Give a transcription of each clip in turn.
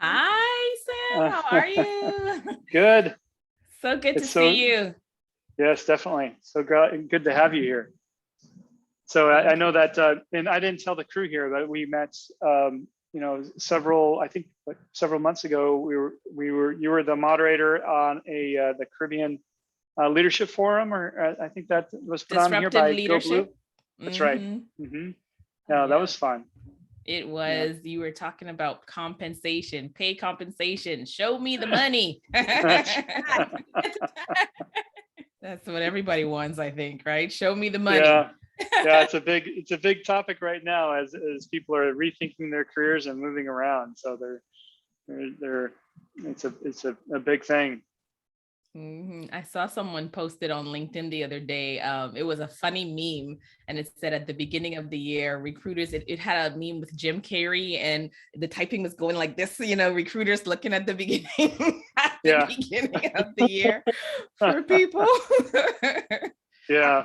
Hi, Sam. How are you? Good. So good to see you. Yes, definitely. So good to have you here. So I know that, and I didn't tell the crew here that we met, several months ago. You were the moderator on the Caribbean Leadership Forum, or I think that was put on here by Go Blue. That's right. Mm-hmm. Yeah, that was fun. It was, you were talking about compensation, pay compensation, show me the money. That's what everybody wants, I think, right? Show me the money. Yeah, it's a big topic right now as people are rethinking their careers and moving around. So it's a big thing. I saw someone posted on LinkedIn the other day. It was a funny meme, and it said at the beginning of the year, recruiters, it had a meme with Jim Carrey, and the typing was going like this, recruiters looking at the beginning beginning of the year for people. Yeah.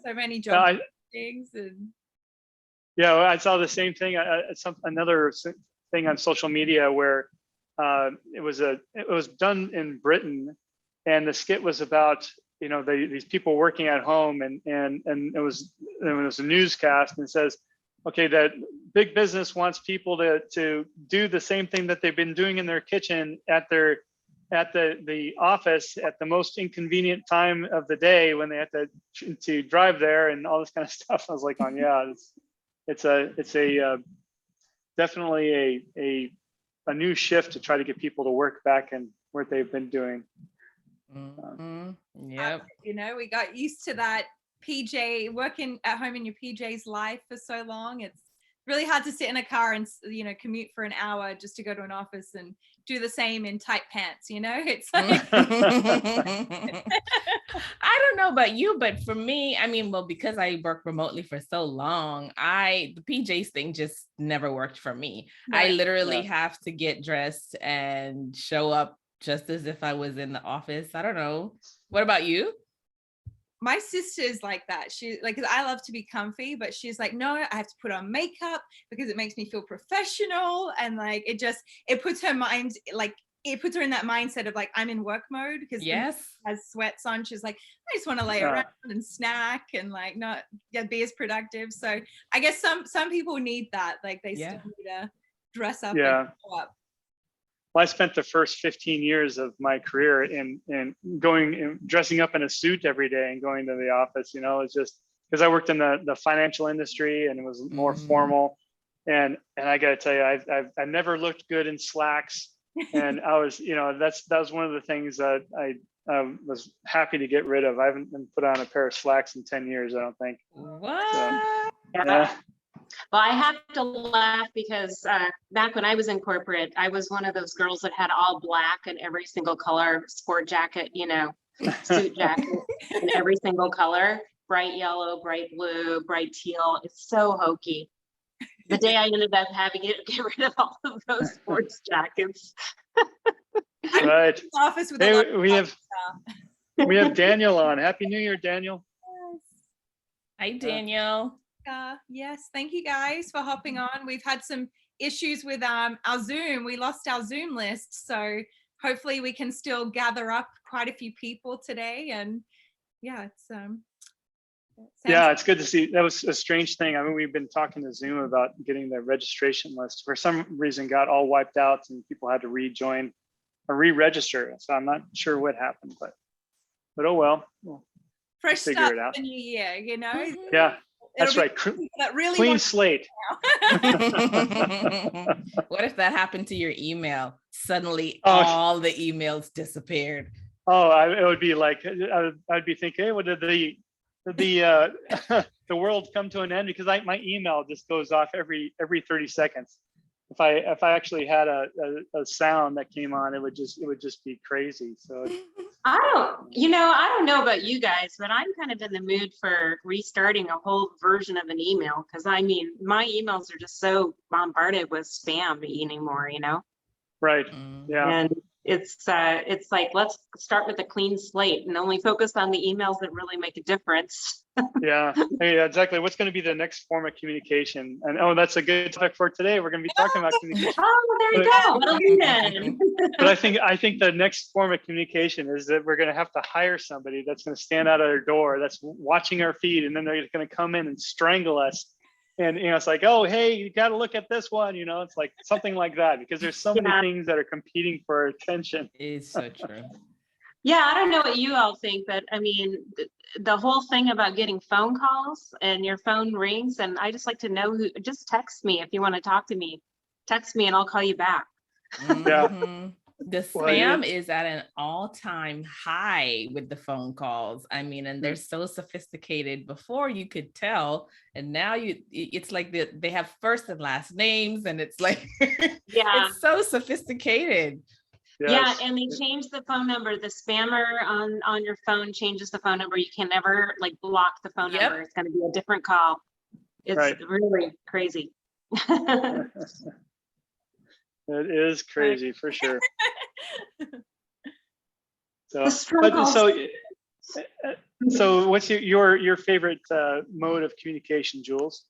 So many job things I saw the same thing. Another thing on social media where it was done in Britain, and the skit was about these people working at home, and it was a newscast, and it says, okay, that big business wants people to do the same thing that they've been doing in their kitchen at the office at the most inconvenient time of the day when they have to drive there and all this kind of stuff. I was like, it's definitely a new shift to try to get people to work back and what they've been doing. Yep. We got used to that PJ, working at home in your PJ's life for so long. It's really hard to sit in a car and commute for an hour just to go to an office and do the same in tight pants. It's like I don't know about you, but for me, because I work remotely for so long, the PJs thing just never worked for me. Right. I literally have to get dressed and show up just as if I was in the office. I don't know. What about you? My sister is like that. She I love to be comfy, but she's like, no, I have to put on makeup because it makes me feel professional. And it puts her mind, it puts her in that mindset of I'm in work mode, because she has sweats on. She's like, I just want to lay around and snack and not be as productive. So I guess some people need that. They still need to dress up and show up. Well, I spent the first 15 years of my career in going and dressing up in a suit every day and going to the office. It's just because I worked in the financial industry and it was more formal. And I got to tell you, I've never looked good in slacks. And I was, that was one of the things that I was happy to get rid of. I haven't been put on a pair of slacks in 10 years, I don't think. What? So, yeah. Well, I have to laugh because back when I was in corporate, I was one of those girls that had all black and every single color sport jacket, suit jacket in every single color, bright yellow, bright blue, bright teal. It's so hokey. The day I ended up having to get rid of all of those sports jackets. Right. Office with we have Daniel on. Happy New Year, Daniel. Yes. Hi, Daniel. Yes, thank you guys for hopping on. We've had some issues with our Zoom. We lost our Zoom list, so hopefully we can still gather up quite a few people today. And it's it's good to see. That was a strange thing. We've been talking to Zoom about getting the registration list. For some reason, got all wiped out, and people had to rejoin or re-register. So I'm not sure what happened, but oh well. We'll fresh figure start it out. for the new year, Yeah. That's right. Really clean slate. What if that happened to your email? Suddenly all the emails disappeared. It would be like, I'd be thinking, hey, what did the world come to an end? Because my email just goes off every 30 seconds. If I actually had a sound that came on, it would just be crazy. So I don't know about you guys, but I'm kind of in the mood for restarting a whole version of an email, because my emails are just so bombarded with spam anymore, Right. Yeah. And it's like, let's start with a clean slate and only focus on the emails that really make a difference. Yeah, exactly. What's going to be the next form of communication? And that's a good topic for today. We're going to be talking about communication. Oh, there you go. What'll be then? But I think the next form of communication is that we're going to have to hire somebody that's going to stand out at our door, that's watching our feed, and then they're going to come in and strangle us. And it's like, oh, hey, you got to look at this one. It's like something like that, because there's so many things that are competing for our attention. It's so true. Yeah, I don't know what you all think, but I mean, the whole thing about getting phone calls and your phone rings, and I just like to know who. Just text me if you want to talk to me. Text me and I'll call you back. Mm-hmm. The spam is at an all-time high with the phone calls. I mean, and they're so sophisticated. Before you could tell, and now it's like they have first and last names, and it's like, it's so sophisticated. Yes. Yeah, and they changed the phone number. The spammer on your phone changes the phone number. You can never like block the phone number. It's going to be a different call. It's really crazy. It is crazy for sure. So what's your favorite mode of communication, Jules?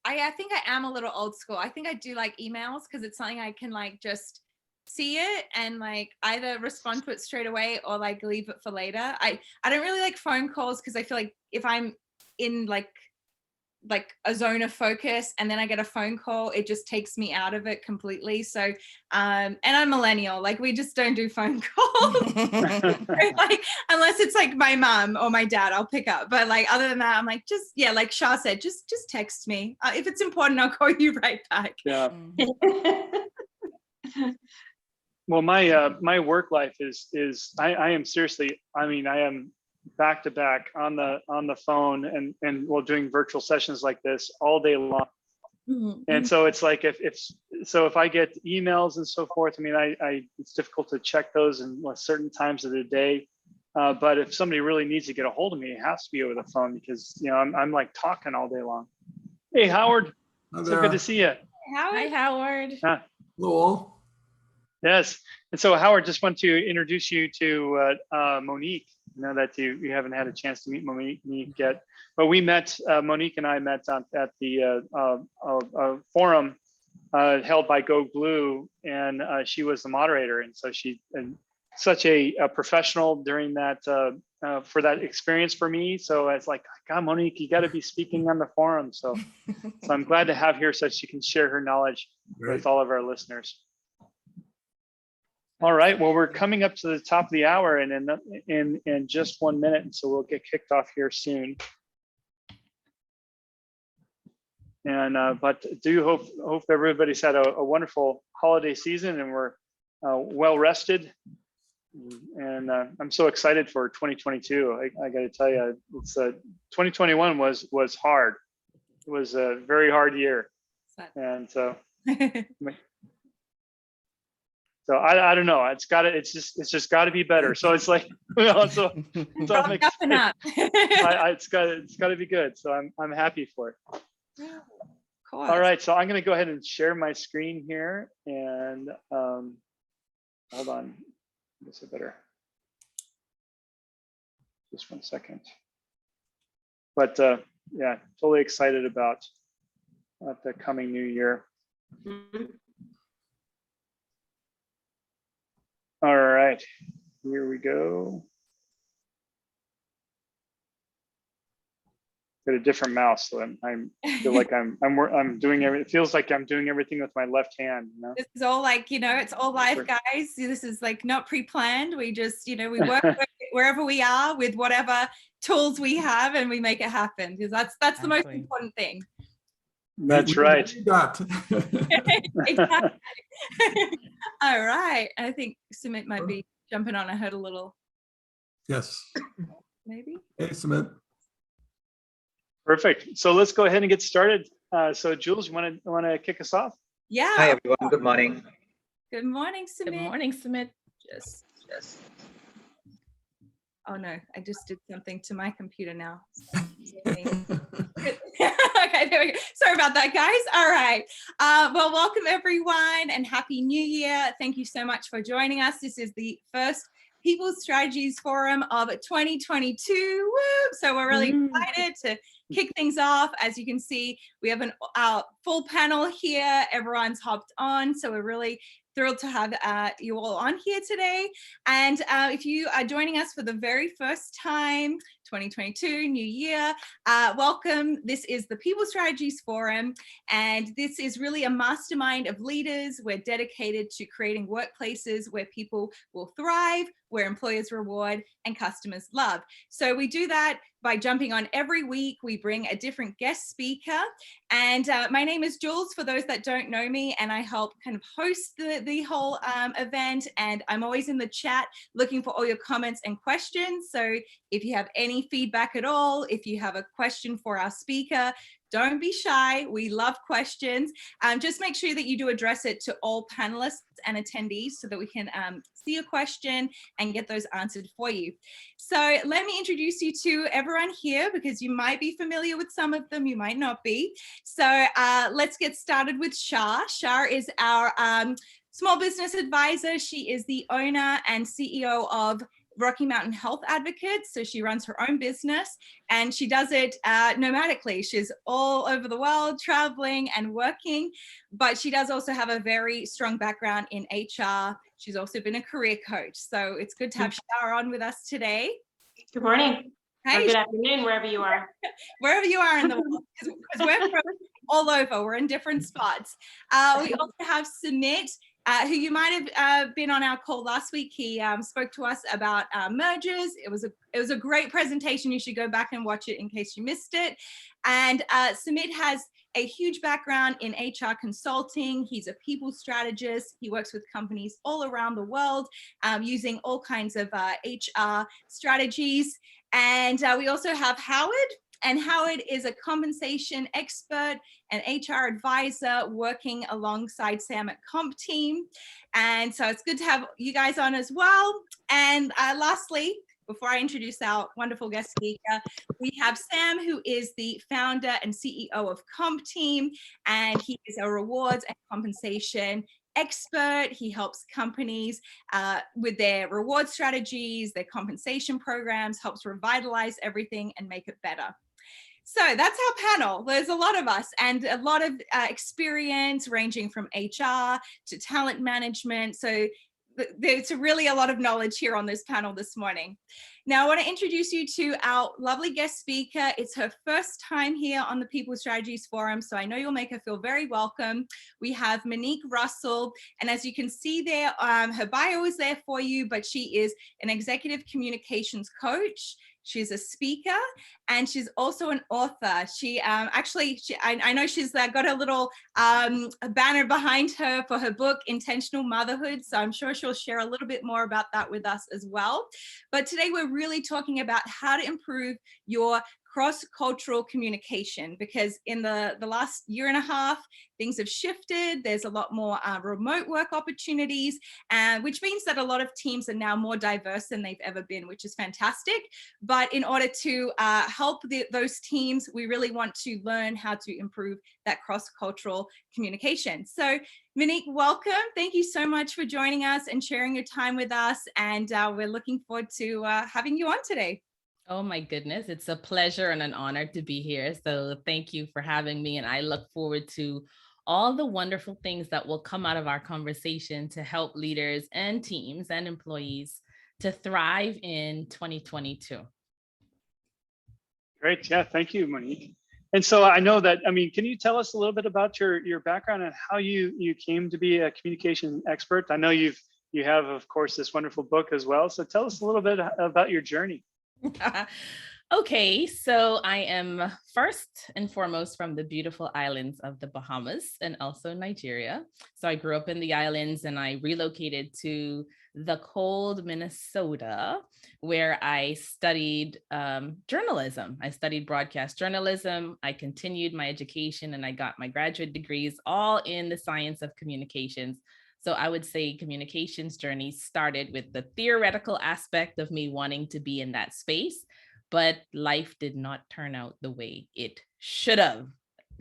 I think I am a little old school. I think I do like emails because it's something I can like just see it and like either respond to it straight away or like leave it for later. I don't really like phone calls because I feel like if I'm in like a zone of focus and then I get a phone call, it just takes me out of it completely. So and I'm millennial, like we just don't do phone calls. Like unless it's like my mom or my dad, I'll pick up, but like other than that, I'm like, just like Shah said, just text me if it's important. I'll call you right back. Well, my work life is I am seriously, I mean, I am back to back on the phone and while doing virtual sessions like this all day long. And so it's like if I get emails and so forth, I mean, it's difficult to check those in certain times of the day. But if somebody really needs to get a hold of me, it has to be over the phone because I'm like talking all day long. Hey, Howard, so good to see you. Hi, Howard. Hello. Yes, and so Howard, just want to introduce you to Monique. I know that you haven't had a chance to meet Monique yet, but we met, Monique and I met at the forum held by Go Blue, and she was the moderator, and so she such a professional during that for that experience for me. So it's like, God, Monique, you got to be speaking on the forum. So I'm glad to have her so she can share her knowledge with all of our listeners. All right, well, we're coming up to the top of the hour and in just 1 minute, and so we'll get kicked off here soon. And but do hope everybody's had a wonderful holiday season and we're well rested. And I'm so excited for 2022. I got to tell you, it's 2021 was hard. It was a very hard year, and so. So I don't know. It's just got to be better. So it's like, it's got to be good. So I'm happy for it. All right. So I'm going to go ahead and share my screen here and hold on. I guess I better. Just 1 second. But yeah, totally excited about the coming new year. All right, here we go. Got a different mouse, so I feel like I'm doing everything. It feels like I'm doing everything with my left hand. This is all like, it's all live, guys. This is like not pre-planned. We just, we work wherever we are with whatever tools we have, and we make it happen because that's the most important thing. That's right. Exactly. All right. I think Sumit might be jumping on. I heard a little. Yes. Maybe. Hey, Sumit. Perfect. So let's go ahead and get started. So Jules, you want to kick us off? Yeah. Hi everyone. Good morning. Good morning, Sumit. Good morning, Sumit. Yes. Oh no, I just did something to my computer now. Okay, there we go. Sorry about that, guys. All right. Well, welcome everyone and Happy New Year. Thank you so much for joining us. This is the first People Strategies Forum of 2022. Woo! So we're really excited to kick things off. As you can see, we have our full panel here. Everyone's hopped on. So we're really thrilled to have you all on here today. And if you are joining us for the very first time, 2022, new year, welcome. This is the People Strategies Forum, and this is really a mastermind of leaders. We're dedicated to creating workplaces where people will thrive, where employers reward and customers love. So we do that by jumping on every week. We bring a different guest speaker. And my name is Jules, for those that don't know me, and I help kind of host the whole event. And I'm always in the chat looking for all your comments and questions. So if you have any feedback at all, if you have a question for our speaker, don't be shy. We love questions. Just make sure that you do address it to all panelists and attendees so that we can see your question and get those answered for you. So let me introduce you to everyone here, because you might be familiar with some of them, you might not be. So let's get started with Shar. Shar is our small business advisor. She is the owner and CEO of Rocky Mountain Health Advocates. So she runs her own business and she does it nomadically. She's all over the world traveling and working, but she does also have a very strong background in HR. She's also been a career coach. So it's good to have Shar on with us today. Good morning. Hey, or good afternoon, wherever you are. Wherever you are in the world, because we're from all over. We're in different spots. We also have Sumit, who you might have been on our call last week. He spoke to us about mergers. It was a great presentation. You should go back and watch it in case you missed it. And Sumit has a huge background in HR consulting. He's a people strategist. He works with companies all around the world using all kinds of HR strategies. And we also have Howard. And Howard is a compensation expert and HR advisor working alongside Sam at Comp Team. And so it's good to have you guys on as well. And lastly, before I introduce our wonderful guest speaker, we have Sam, who is the founder and CEO of Comp Team, and he is a rewards and compensation expert. He helps companies with their reward strategies, their compensation programs, helps revitalize everything and make it better. So that's our panel. There's a lot of us and a lot of experience ranging from HR to talent management. So there's really a lot of knowledge here on this panel this morning. Now I want to introduce you to our lovely guest speaker. It's her first time here on the People Strategies Forum, so I know you'll make her feel very welcome. We have Monique Russell, and as you can see there, her bio is there for you, but she is an executive communications coach. She's a speaker and she's also an author. I know she's got a little a banner behind her for her book, Intentional Motherhood. So I'm sure she'll share a little bit more about that with us as well. But today we're really talking about how to improve your cross-cultural communication, because in the last year and a half, things have shifted. There's a lot more remote work opportunities, which means that a lot of teams are now more diverse than they've ever been, which is fantastic. But in order to help those teams, we really want to learn how to improve that cross-cultural communication. So Monique, welcome. Thank you so much for joining us and sharing your time with us. And we're looking forward to having you on today. Oh my goodness, it's a pleasure and an honor to be here. So thank you for having me. And I look forward to all the wonderful things that will come out of our conversation to help leaders and teams and employees to thrive in 2022. Great. Yeah. Thank you, Monique. And so I know that, can you tell us a little bit about your background and how you came to be a communication expert? I know you have, of course, this wonderful book as well. So tell us a little bit about your journey. Okay, so I am first and foremost from the beautiful islands of the Bahamas and also Nigeria. So I grew up in the islands and I relocated to the cold Minnesota, where I studied journalism. I studied broadcast journalism. I continued my education and I got my graduate degrees all in the science of communications. So I would say communications journey started with the theoretical aspect of me wanting to be in that space, but life did not turn out the way it should have.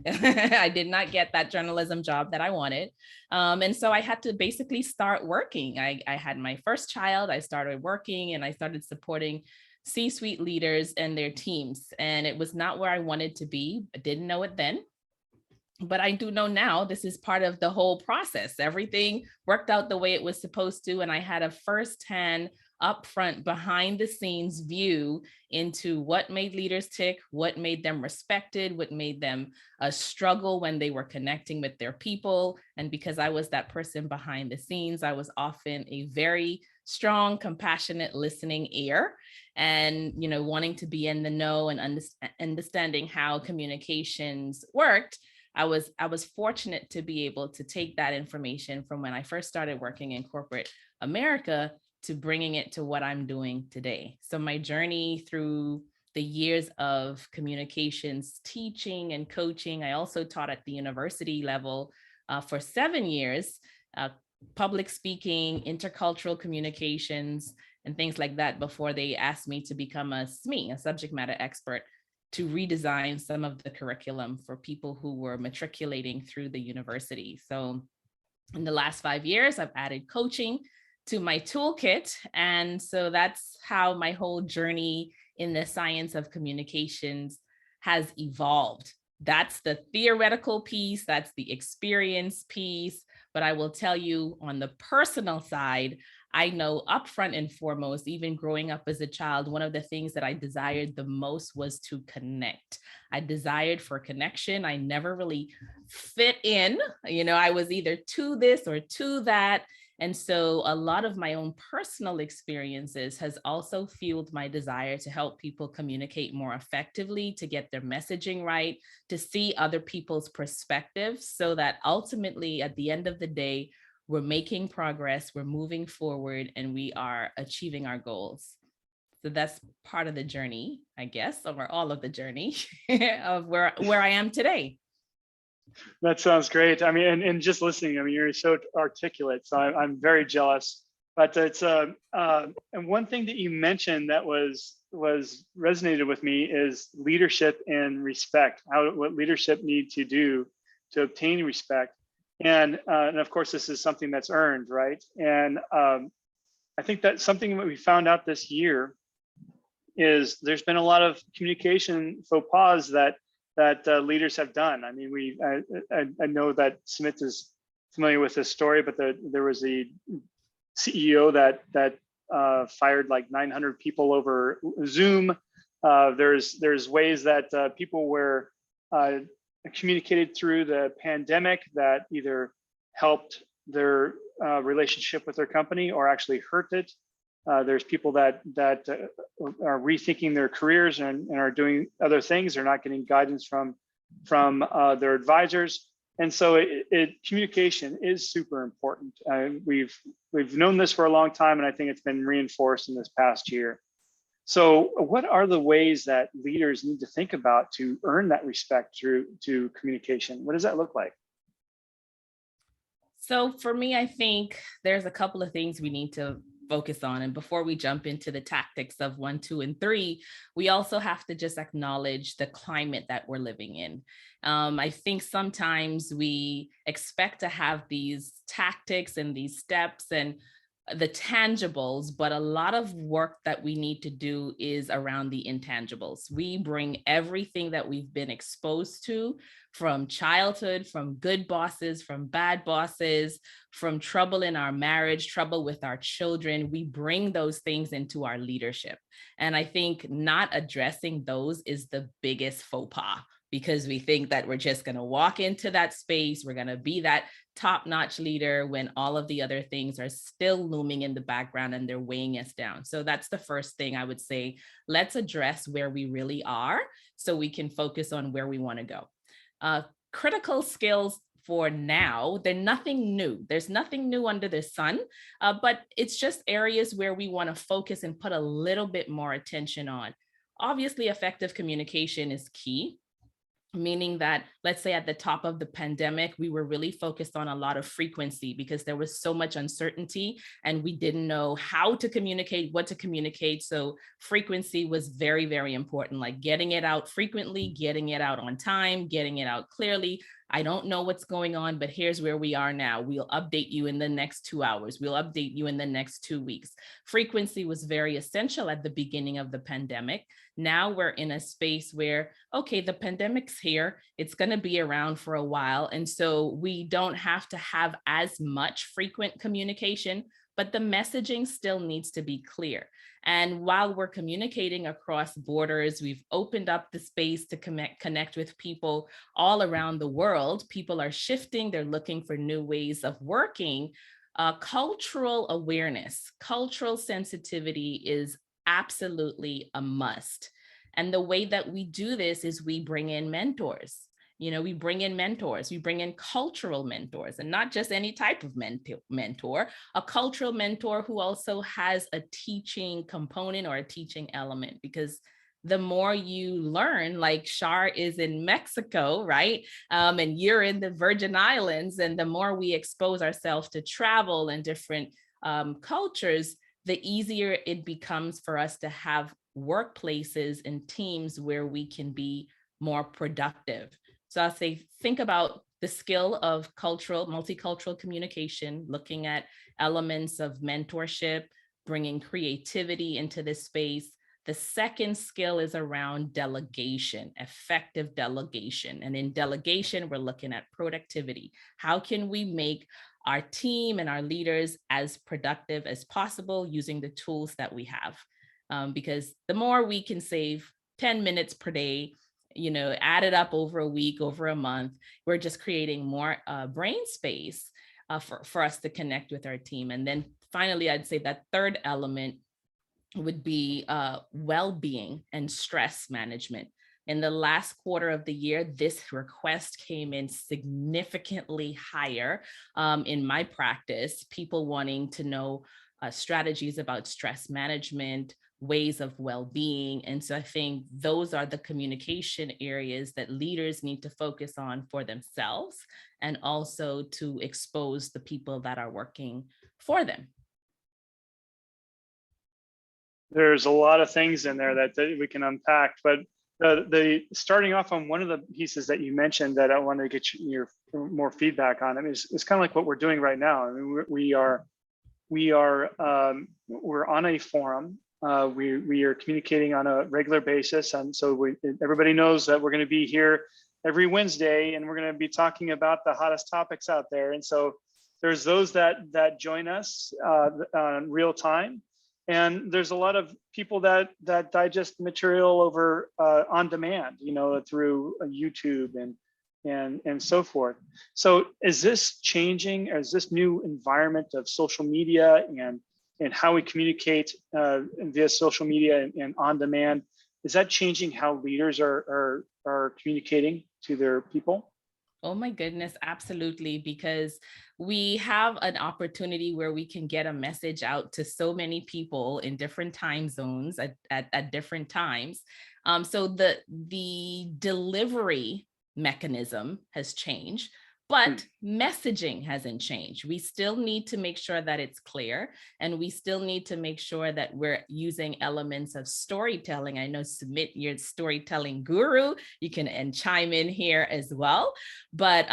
I did not get that journalism job that I wanted. And so I had to basically start working. I had my first child, I started working, and I started supporting C-suite leaders and their teams. And it was not where I wanted to be. I didn't know it then, but I do know now this is part of the whole process. Everything worked out the way it was supposed to. And I had a firsthand, upfront, behind the scenes view into what made leaders tick, what made them respected, what made them struggle when they were connecting with their people. And because I was that person behind the scenes, I was often a very strong, compassionate listening ear, and wanting to be in the know and understanding how communications worked. I was fortunate to be able to take that information from when I first started working in corporate America to bringing it to what I'm doing today. So my journey through the years of communications teaching and coaching, I also taught at the university level for 7 years, public speaking, intercultural communications, and things like that before they asked me to become a SME, a subject matter expert, to redesign some of the curriculum for people who were matriculating through the university. So in the last 5 years, I've added coaching to my toolkit. And so that's how my whole journey in the science of communications has evolved. That's the theoretical piece, that's the experience piece. But I will tell you, on the personal side, I know upfront and foremost, even growing up as a child, one of the things that I desired the most was to connect. I desired for connection. I never really fit in. I was either to this or to that. And so a lot of my own personal experiences has also fueled my desire to help people communicate more effectively, to get their messaging right, to see other people's perspectives, so that ultimately at the end of the day, we're making progress, we're moving forward, and we are achieving our goals. So that's part of the journey, I guess, or all of the journey of where I am today. That sounds great. I mean, and just listening, I mean, you're so articulate, so I'm very jealous. But it's and one thing that you mentioned that was resonated with me is leadership and respect. What leadership need to do to obtain respect, and of course, this is something that's earned, right? And I think that's something that we found out this year is there's been a lot of communication faux pas that leaders have done. I mean, I know that Smith is familiar with this story, but there was a CEO that fired like 900 people over Zoom. There's ways that people were communicated through the pandemic that either helped their relationship with their company or actually hurt it. There's people that are rethinking their careers and are doing other things. They're not getting guidance from their advisors, and so communication is super important. We've known this for a long time, and I think it's been reinforced in this past year. So, what are the ways that leaders need to think about to earn that respect through communication? What does that look like? So, for me, I think there's a couple of things we need to focus on. And before we jump into the tactics of 1, 2, and 3, we also have to just acknowledge the climate that we're living in. I think sometimes we expect to have these tactics and these steps and the tangibles, but a lot of work that we need to do is around the intangibles. We bring everything that we've been exposed to from childhood, from good bosses, from bad bosses, from trouble in our marriage, trouble with our children. We bring those things into our leadership. And I think not addressing those is the biggest faux pas, because we think that we're just going to walk into that space, we're going to be that top-notch leader when all of the other things are still looming in the background and they're weighing us down. So that's the first thing I would say. Let's address where we really are so we can focus on where we want to go. Critical skills for now, they're nothing new. There's nothing new under the sun, but it's just areas where we want to focus and put a little bit more attention on. Obviously, effective communication is key. meaning that, let's say at the top of the pandemic, we were really focused on a lot of frequency because there was so much uncertainty and we didn't know how to communicate, what to communicate. So frequency was very, very important, like getting it out frequently, getting it out on time, getting it out clearly. I don't know what's going on, but here's where we are now. We'll update you in the next 2 hours. We'll update you in the next 2 weeks. Frequency was very essential at the beginning of the pandemic. Now we're in a space where, okay, the pandemic's here. It's going to be around for a while. And so we don't have to have as much frequent communication, but the messaging still needs to be clear. And while we're communicating across borders, we've opened up the space to connect with people all around the world. People are shifting, they're looking for new ways of working. Cultural awareness, cultural sensitivity is absolutely a must. And the way that we do this is we bring in mentors. We bring in mentors, we bring in cultural mentors, and not just any type of mentor, a cultural mentor who also has a teaching component or a teaching element, because the more you learn, like Shar is in Mexico, right? And you're in the Virgin Islands, and the more we expose ourselves to travel and different cultures, the easier it becomes for us to have workplaces and teams where we can be more productive. So I'll say, think about the skill of multicultural communication, looking at elements of mentorship, bringing creativity into this space. The second skill is around delegation, effective delegation. And in delegation, we're looking at productivity. How can we make our team and our leaders as productive as possible using the tools that we have? Because the more we can save 10 minutes per day, add it up over a week, over a month, we're just creating more brain space for us to connect with our team. And then finally, I'd say that third element would be well-being and stress management. In the last quarter of the year, this request came in significantly higher in my practice, people wanting to know strategies about stress management, ways of well-being. And so I think those are the communication areas that leaders need to focus on for themselves, and also to expose the people that are working for them. There's a lot of things in there that we can unpack, but the starting off on one of the pieces that you mentioned that I wanted to get your more feedback on. I mean, it's kind of like what we're doing right now. I mean, we're on a forum. We are communicating on a regular basis, and so everybody knows that we're going to be here every Wednesday, and we're going to be talking about the hottest topics out there. And so there's those that join us on real time, and there's a lot of people that digest material over on demand, through YouTube and so forth. So is this changing? Is this new environment of social media and how we communicate via social media and on demand, is that changing how leaders are communicating to their people? Oh my goodness, absolutely. Because we have an opportunity where we can get a message out to so many people in different time zones at different times. So the delivery mechanism has changed, but messaging hasn't changed. We still need to make sure that it's clear, and we still need to make sure that we're using elements of storytelling. I know, Sumit, you're a storytelling guru. You can chime in here as well. But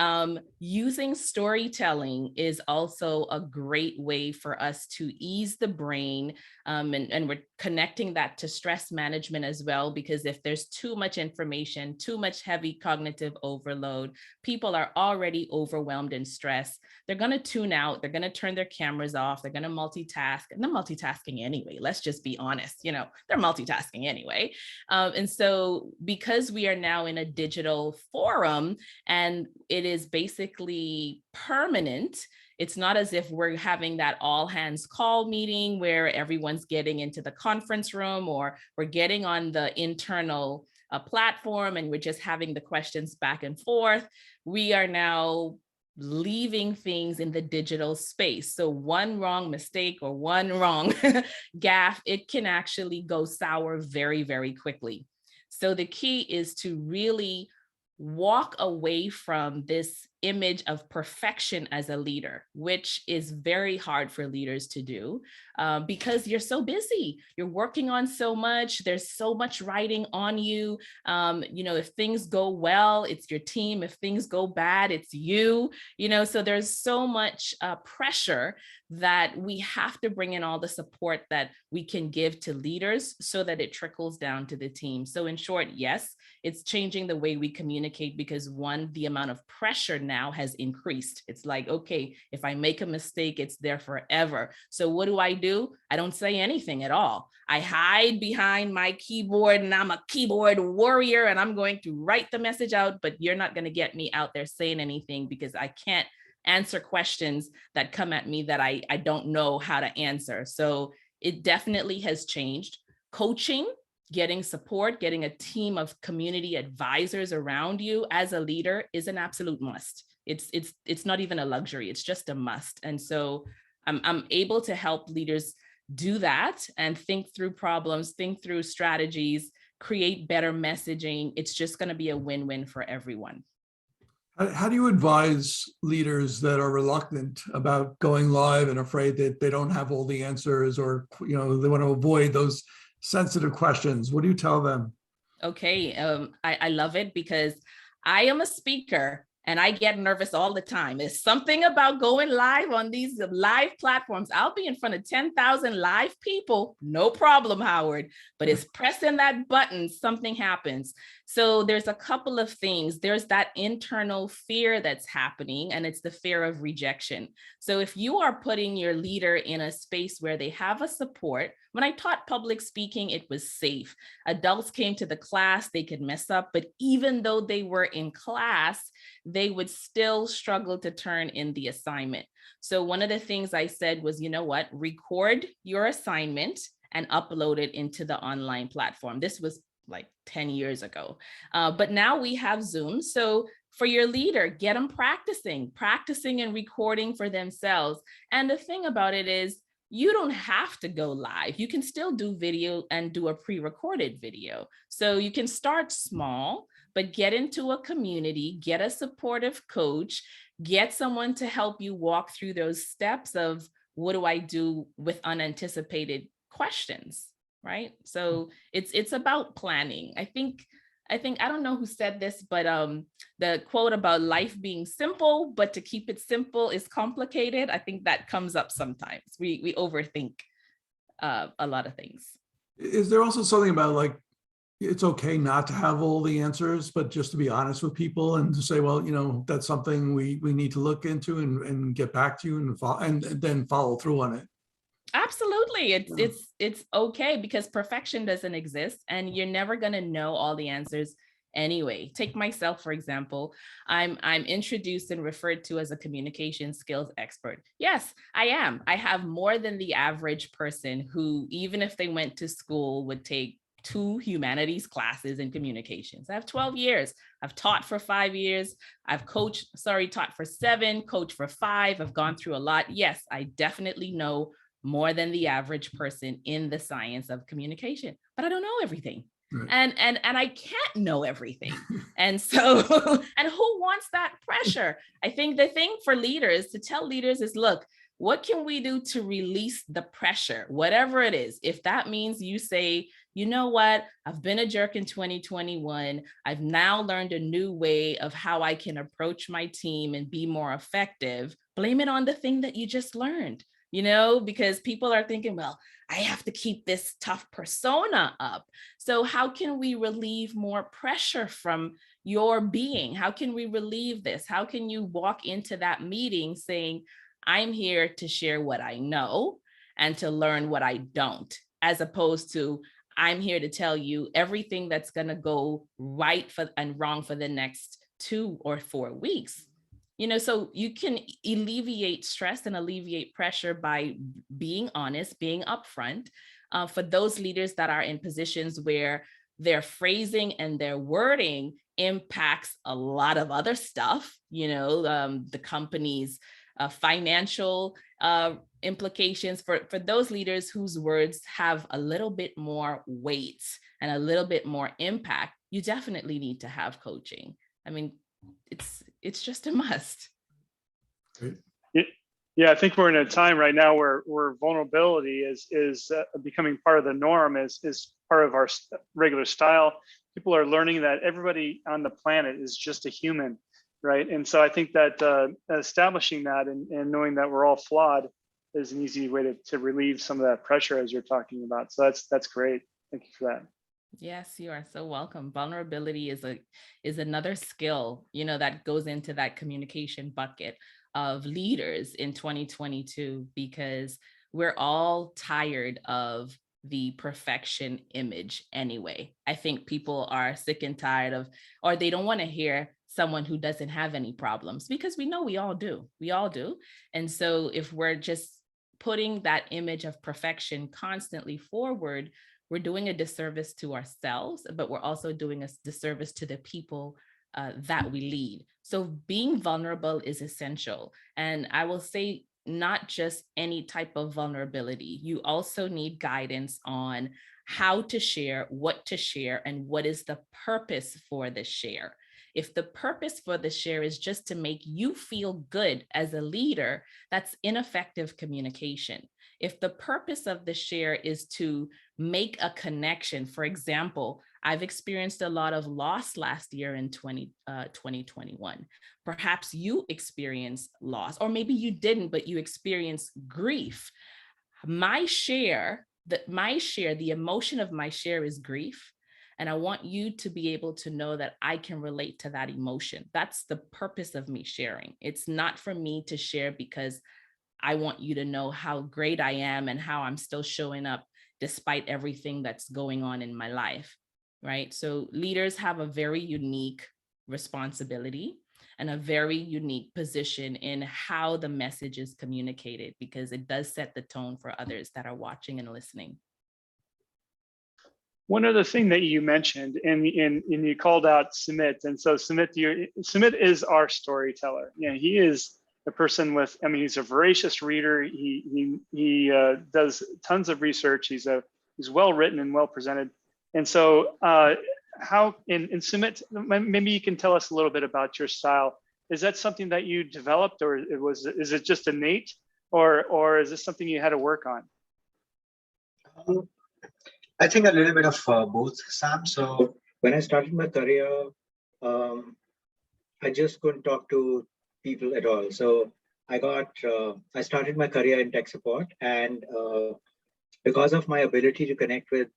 using storytelling is also a great way for us to ease the brain. And we're connecting that to stress management as well, because if there's too much information, too much heavy cognitive overload, people are already overwhelmed and stressed. They're going to tune out. They're going to turn their cameras off. They're going to multitask. And they're multitasking anyway. Let's just be honest. They're multitasking anyway. And so because we are now in a digital forum and it is basically permanent, it's not as if we're having that all hands call meeting where everyone's getting into the conference room, or we're getting on the internal platform and we're just having the questions back and forth. We are now leaving things in the digital space. So one wrong mistake or one wrong gaffe, it can actually go sour very, very quickly. So the key is to really walk away from this image of perfection as a leader, which is very hard for leaders to do because you're so busy. You're working on so much. There's so much riding on you. If things go well, it's your team. If things go bad, it's you. So there's so much pressure that we have to bring in all the support that we can give to leaders so that it trickles down to the team. So in short, yes, it's changing the way we communicate because one, the amount of pressure now has increased. It's like, okay, if I make a mistake, it's there forever. So what do? I don't say anything at all. I hide behind my keyboard and I'm a keyboard warrior and I'm going to write the message out, but you're not going to get me out there saying anything because I can't answer questions that come at me that I don't know how to answer. So it definitely has changed. Coaching, getting support, getting a team of community advisors around you as a leader is an absolute must. It's not even a luxury, it's just a must. And so I'm able to help leaders do that and think through problems, think through strategies, create better messaging. It's just going to be a win-win for everyone. How do you advise leaders that are reluctant about going live and afraid that they don't have all the answers, or they want to avoid those sensitive questions? What do you tell them? Okay, I love it because I am a speaker and I get nervous all the time. There's something about going live on these live platforms. I'll be in front of 10,000 live people, no problem, Howard, but it's pressing that button, something happens. So there's a couple of things. There's that internal fear that's happening, and it's the fear of rejection. So if you are putting your leader in a space where they have a support, when I taught public speaking, it was safe. Adults came to the class, they could mess up, but even though they were in class, they would still struggle to turn in the assignment. So one of the things I said was, you know what, record your assignment and upload it into the online platform. This was like 10 years ago. But now we have Zoom. So for your leader, get them practicing and recording for themselves. And the thing about it is, you don't have to go live. You can still do video and do a pre-recorded video. So you can start small, but get into a community, get a supportive coach, get someone to help you walk through those steps of what do I do with unanticipated questions, right? So it's about planning. I think I don't know who said this, but the quote about life being simple, but to keep it simple is complicated. I think that comes up sometimes. We overthink a lot of things. Is there also something about like, it's okay not to have all the answers, but just to be honest with people and to say, well, that's something we need to look into and get back to you and then follow through on it? Absolutely. It's okay because perfection doesn't exist and you're never going to know all the answers anyway. Take myself, for example. I'm introduced and referred to as a communication skills expert. Yes, I am. I have more than the average person who, even if they went to school, would take 2 humanities classes in communications. I have 12 years. I've taught for 5 years. I've taught for 7, coached for 5. I've gone through a lot. Yes, I definitely know more than the average person in the science of communication, but I don't know everything. Right. And I can't know everything. And so, and who wants that pressure? I think the thing for leaders to tell leaders is, look, what can we do to release the pressure, whatever it is? If that means you say, you know what, I've been a jerk in 2021. I've now learned a new way of how I can approach my team and be more effective. Blame it on the thing that you just learned. Because people are thinking, well, I have to keep this tough persona up. So how can we relieve more pressure from your being? How can we relieve this? How can you walk into that meeting saying, I'm here to share what I know and to learn what I don't, as opposed to I'm here to tell you everything that's going to go right and wrong for the next 2 or 4 weeks. So you can alleviate stress and alleviate pressure by being honest, being upfront. For those leaders that are in positions where their phrasing and their wording impacts a lot of other stuff, the company's financial implications, for those leaders whose words have a little bit more weight and a little bit more impact, you definitely need to have coaching. I mean, it's just a must. Great. Yeah, I think we're in a time right now where vulnerability is becoming part of the norm, is part of our regular style. People are learning that everybody on the planet is just a human, right? And so I think that establishing that and knowing that we're all flawed is an easy way to relieve some of that pressure as you're talking about. So that's great. Thank you for that. Yes, you are so welcome. Vulnerability is another skill, that goes into that communication bucket of leaders in 2022, because we're all tired of the perfection image anyway. I think people are sick and tired of, or they don't want to hear someone who doesn't have any problems, because we know we all do. And so if we're just putting that image of perfection constantly forward, we're doing a disservice to ourselves, but we're also doing a disservice to the people that we lead. So being vulnerable is essential. And I will say, not just any type of vulnerability. You also need guidance on how to share, what to share, and what is the purpose for the share. If the purpose for the share is just to make you feel good as a leader, that's ineffective communication. If the purpose of the share is to make a connection, for example, I've experienced a lot of loss last year in 2021. Perhaps you experienced loss, or maybe you didn't, but you experienced grief. The emotion of my share is grief. And I want you to be able to know that I can relate to that emotion. That's the purpose of me sharing. It's not for me to share because I want you to know how great I am and how I'm still showing up despite everything that's going on in my life, right? So leaders have a very unique responsibility and a very unique position in how the message is communicated, because it does set the tone for others that are watching and listening. One other thing that you mentioned, and you called out Sumit, and so Sumit is our storyteller. He is a person with, he's a voracious reader. He does tons of research. He's well written and well presented. And so how in Sumit, maybe you can tell us a little bit about your style. Is that something that you developed, or is it just innate, or is this something you had to work on? I think a little bit of both, Sam. So when I started my career, I just couldn't talk to people at all. So I started my career in tech support, and because of my ability to connect with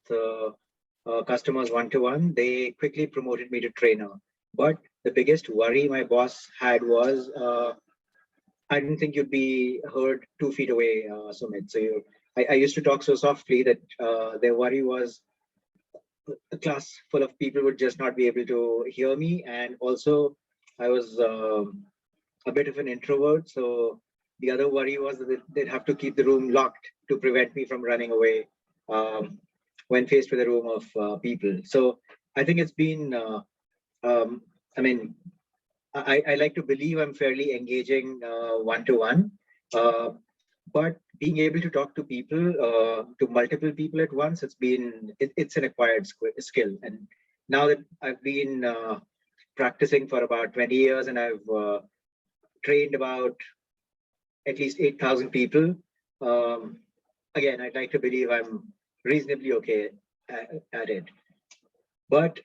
customers one-to-one, they quickly promoted me to trainer. But the biggest worry my boss had was, I didn't think you'd be heard 2 feet away, Sumit. So I used to talk so softly that their worry was a class full of people would just not be able to hear me. And also I was a bit of an introvert. So the other worry was that they'd have to keep the room locked to prevent me from running away when faced with a room of people. So I think it's been, I like to believe I'm fairly engaging one-to-one, but being able to talk to people, to multiple people at once, it's an acquired skill. And now that I've been practicing for about 20 years and I've trained about at least 8,000 people, again, I'd like to believe I'm reasonably okay at it. But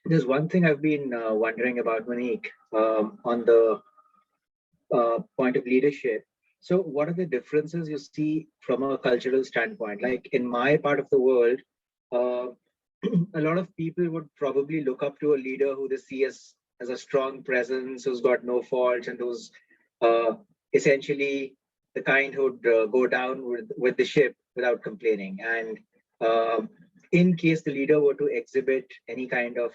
there's one thing I've been wondering about, Monique, on the point of leadership. So what are the differences you see from a cultural standpoint? Like in my part of the world, a lot of people would probably look up to a leader who they see as a strong presence, who's got no faults, and who's essentially the kind who'd go down with the ship without complaining. And in case the leader were to exhibit any kind of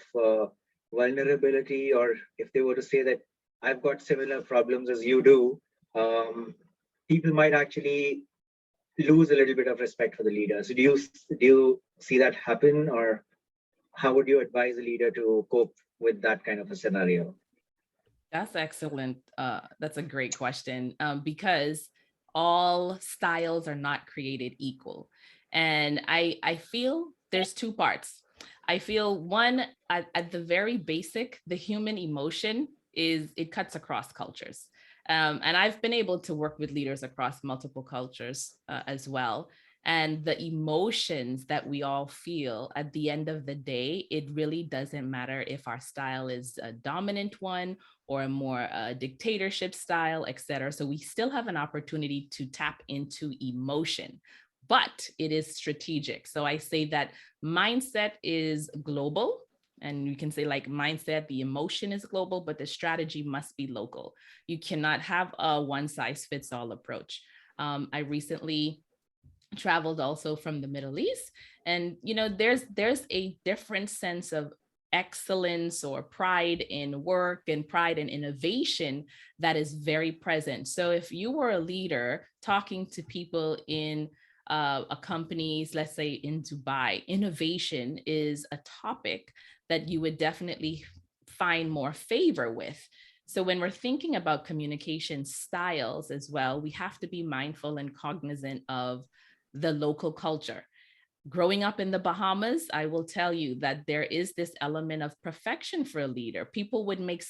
vulnerability, or if they were to say that I've got similar problems as you do, people might actually lose a little bit of respect for the leader. So do you see that happen, or how would you advise a leader to cope with that kind of a scenario? That's excellent. That's a great question, because all styles are not created equal. And I feel there's two parts. I feel one, at the very basic, the human emotion it cuts across cultures. And I've been able to work with leaders across multiple cultures as well. And the emotions that we all feel at the end of the day, it really doesn't matter if our style is a dominant one or a more dictatorship style, et cetera. So we still have an opportunity to tap into emotion, but it is strategic. So I say that mindset is global, and you can say like mindset, the emotion is global, but the strategy must be local. You cannot have a one size fits all approach. I recently traveled also from the Middle East, and there's a different sense of excellence or pride in work and pride in innovation that is very present. So if you were a leader talking to people in a companies, let's say in Dubai, innovation is a topic that you would definitely find more favor with. So when we're thinking about communication styles as well, we have to be mindful and cognizant of the local culture. Growing up in the Bahamas, I will tell you that there is this element of perfection for a leader. People would make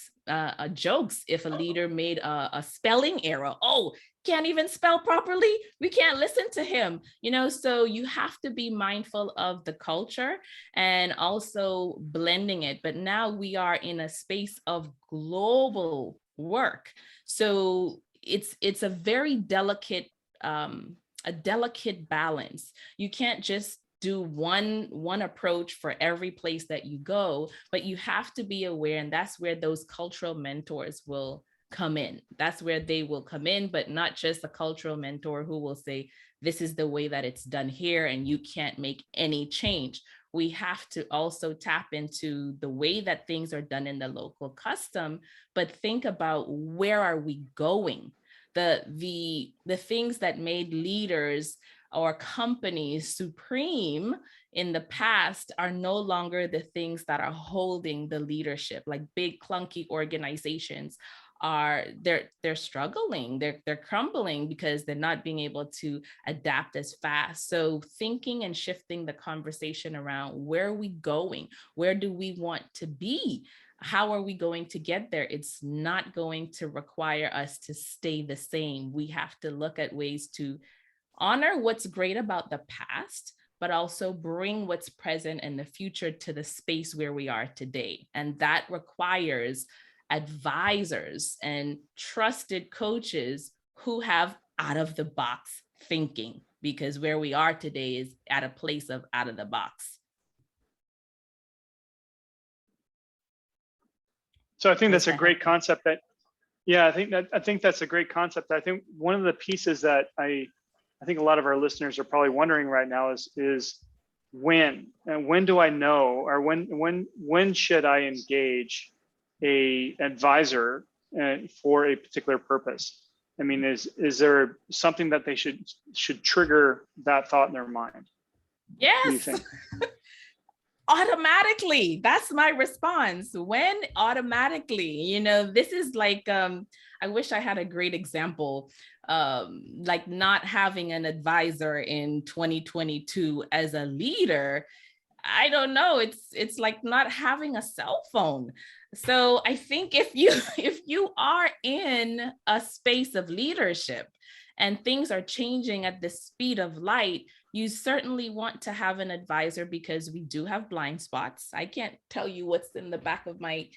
jokes if a leader made a spelling error. Oh, can't even spell properly. We can't listen to him. So you have to be mindful of the culture and also blending it. But now we are in a space of global work. So it's a very delicate balance. You can't just do one approach for every place that you go, but you have to be aware, and that's where those cultural mentors will come in. That's where they will come in, but not just a cultural mentor who will say, this is the way that it's done here and you can't make any change. We have to also tap into the way that things are done in the local custom, but think about where are we going? The things that made leaders or companies supreme in the past are no longer the things that are holding the leadership. Like big clunky organizations they're struggling, they're crumbling because they're not being able to adapt as fast. So thinking and shifting the conversation around where are we going? Where do we want to be? How are we going to get there? It's not going to require us to stay the same. We have to look at ways to honor what's great about the past, but also bring what's present and the future to the space where we are today. And that requires advisors and trusted coaches who have out of the box thinking, because where we are today is at a place of out of the box. So I think that's a great concept I think that's a great concept. I think one of the pieces that I think a lot of our listeners are probably wondering right now is when do I know, or when should I engage a advisor for a particular purpose? I mean, is there something that they should trigger that thought in their mind? Yes. Automatically. That's my response. When automatically, this is like, I wish I had a great example, like not having an advisor in 2022 as a leader. I don't know. It's like not having a cell phone. So I think if you are in a space of leadership and things are changing at the speed of light, you certainly want to have an advisor, because we do have blind spots. I can't tell you what's in the back of my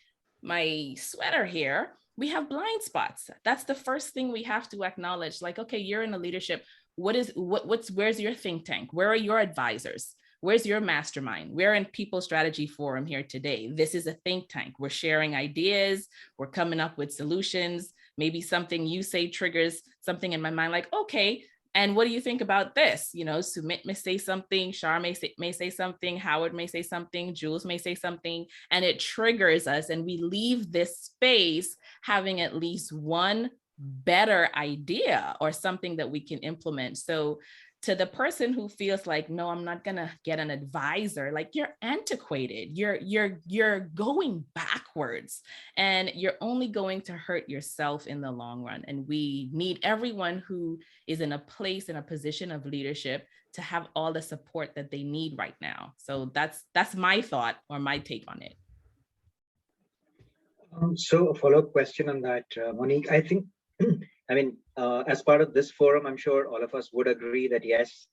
sweater here. We have blind spots. That's the first thing we have to acknowledge. Like, okay, you're in a leadership. Where's your think tank? Where are your advisors? Where's your mastermind? We're in People Strategy Forum here today. This is a think tank. We're sharing ideas. We're coming up with solutions. Maybe something you say triggers something in my mind, like, okay, and what do you think about this? Sumit may say something, Shar may say something, Howard may say something, Jules may say something, and it triggers us. And we leave this space having at least one better idea or something that we can implement. So To the person who feels like, no, I'm not gonna get an advisor, like you're antiquated, you're going backwards, and you're only going to hurt yourself in the long run. And we need everyone who is in a place, in a position of leadership, to have all the support that they need right now. So that's my thought or my take on it. So a follow-up question on that, Monique. I think, I mean, as part of this forum, I'm sure all of us would agree that yes,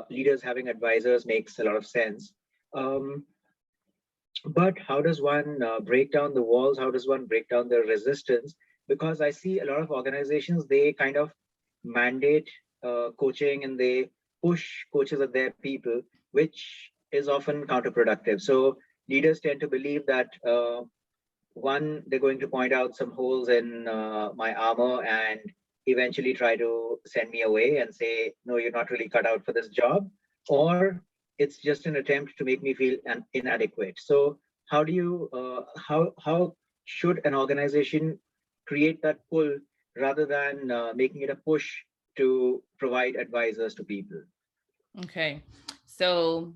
leaders having advisors makes a lot of sense. But how does one break down the walls? How does one break down the resistance? Because I see a lot of organizations, they kind of mandate coaching and they push coaches at their people, which is often counterproductive. So leaders tend to believe that one, they're going to point out some holes in my armor and eventually try to send me away and say, no, you're not really cut out for this job. Or it's just an attempt to make me feel inadequate. So how do you, how should an organization create that pull rather than making it a push to provide advisors to people? Okay, so